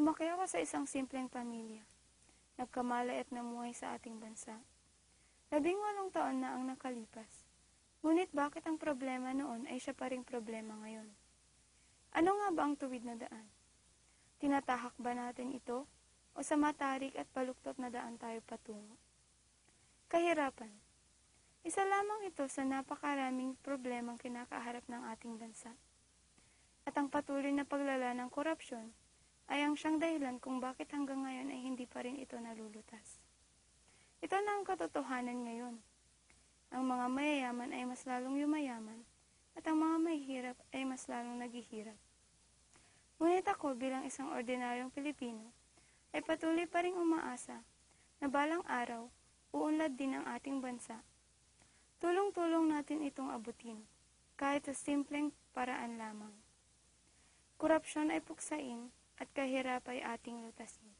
Lumaki ako sa isang simpleng pamilya. Nagkamalay at namuhay sa ating bansa. 18 taon na ang nakalipas. Ngunit bakit ang problema noon ay siya pa ring problema ngayon? Ano nga ba ang tuwid na daan? Tinatahak ba natin ito o sa matarik at baluktot na daan tayo patungo? Kahirapan. Isa lamang ito sa napakaraming problemang kinakaharap ng ating bansa. At ang patuloy na paglala ng korupsyon ay ang siyang dahilan kung bakit hanggang ngayon ay hindi pa rin ito nalulutas. Ito na ang katotohanan ngayon. Ang mga mayayaman ay mas lalong yumayaman at ang mga mahihirap ay mas lalong naghihirap. Ngunit ako bilang isang ordinaryong Pilipino ay patuloy pa ring umaasa na balang araw uunlad din ang ating bansa. Tulong-tulong natin itong abutin kahit sa simpleng paraan lamang. Korupsyon ay puksain at kahirap ay ating lutasin.